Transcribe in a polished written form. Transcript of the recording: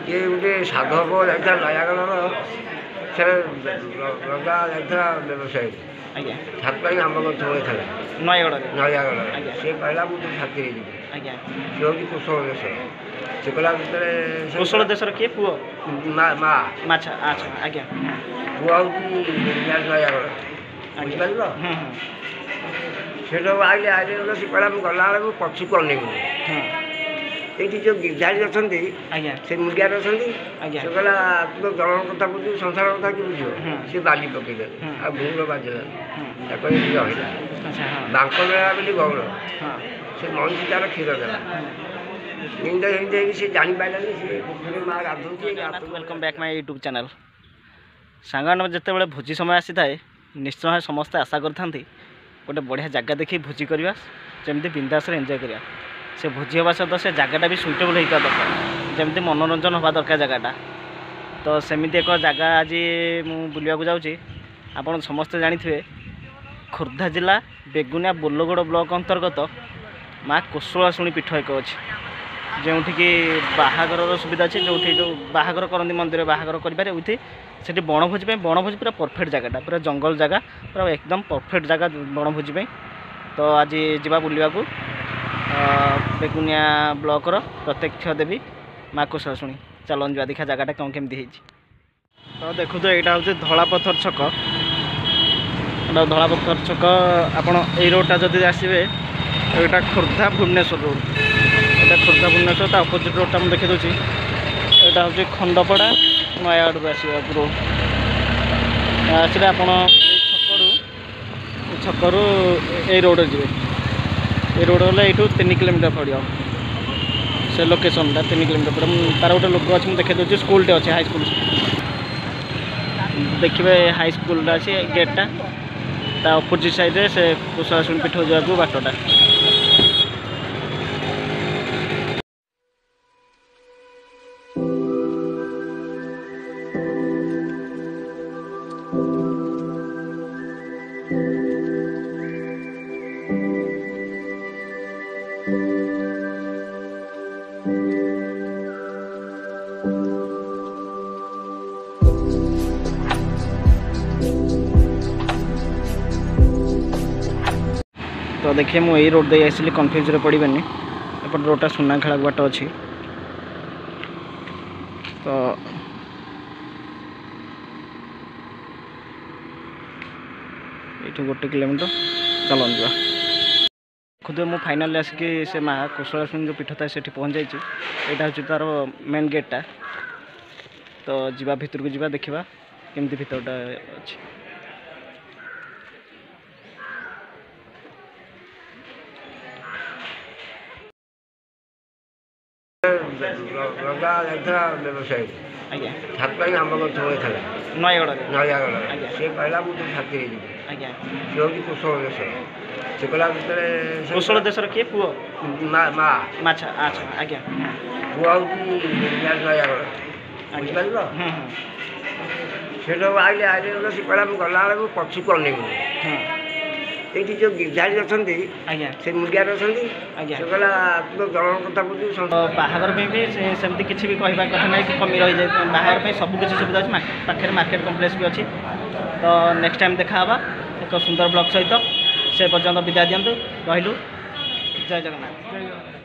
ये गोटे साधव जाता नयागढ़ से रजा जाता व्यवसायी छात्र आम गच होता नयगढ़ नयागढ़ सी कहला मुझे छाती जी सी हूँ कुशल देश से कहला कुशल देशर किए पुओ माँ अच्छा आज्ञा पुआ हूँ नयागढ़ बुझिपार से आइले आइले सी कहला गला बेलू पछुक अनेक ये जो गिरधारी अच्छा से मुंडियार अच्छा से कहला तू तो जन कथा बुझु संसार कथा कि बुझ सी बाली पकईदे आ भूल बाजला रहा बांक बेला बोली गौर से मईसी तार क्षीर देला निंदा हिंदे से जापारानी से माँ गाधुची। Welcome back my YouTube channel सांग जिते भोजी समय आसी थाए निश्चय समस्ते आशा करते गोटे बढ़िया जगह देखी भोजी करवा जमी बिंदास एंजॉय करवा से भोजी हवा सहित से जगटा भी सुइटेबल होता दरकार जमी मनोरंजन हवा दरकार जगटा तो सेमती एक जगह आज बुलवाक जाऊँगी आपड़ समस्ते जानी खोर्धा जिला बेगुनिया बोलगड़ ब्लॉक अंतर्गत माँ कुशलाशुणी पीठ एक अच्छी जोठिकी बाहागर सुविधा अच्छे जो बाहागर करती मंदिर बाहागर करें से बनभोजी बनभोजी पूरा परफेक्ट जगटा पूरा जंगल जगह पूरा एकदम परफेक्ट जगह बनभोजी तो आज जावा बुलवाक बेगुनिया ब्लॉकर प्रत्यक्ष देवी माँ कुशलाशुणी चलन जा देखा जगटा कौन केमती तो देखो तो यहाँ हूँ धलापथर छक धलापथर छक आपड़ ये रोडटा जदि आसवे यहाँ खोर्धा भुवनेश्वर रोड यहाँ खोर्धा भुवनेश्वर अपोजिट रोडटा मुझे देखी दूसरी यहाँ हूँ खंडपड़ा नयागढ़ आसवा रोड आसले आप छकरू ये रोड जी ये रोड है ये 3 किलोमीटर पड़ो से लोकेशन 3 किलोमीटर पड़े तार गोटे लोक अच्छे मुझे देखी दूसरी स्कूलटे अच्छे हाई स्कूल देखिए हाई स्कूल अच्छे गेटा ता अपोजिट साइड से कुशलाशुणी पीठ जावाक बाटटा तो देखिए मुझे रोड दे आसली कन्फ्यूज पड़ेनि एपट रोडटा सुना खेला बाट अच्छी तो ये 1 किलोमीटर चलन जा खुद मुझे फाइनाल आसिक से माँ कुशलाशुणी जो पीठ था से पहुँच जाइए यहाँ हूँ तार मेन गेटा तो जीवा भितर को जीवा देखा केमती भितरटा अच्छी रजा जाता व्यवसायी छात्र आम गच होता नयगढ़ नयागढ़ सी कहला मुझे छाती जी सी हूँ कुशल देश से कहला कुशल देशर किए पुओ माँ अच्छा आज्ञा पुआ हूँ नयागढ़ बुझिपार से आइले आइले सी कहला गला बेलू पछुक अनेक ये जो गिरधारी अच्छा से मुंडियार अच्छा से कहला तू तो जन कथा बुझु बाहागर भी सेमती किसी भी कहवा कथा ना कि कमी रही जाए बाहागर सब किसी सुविधा अच्छी पाखे मार्केट कम्प्लेक्स भी अच्छी तो नेक्स्ट टाइम देखा एक सुंदर ब्लॉग सहित से पर्यटन विदा दिंतु रही जय जगन्नाथ।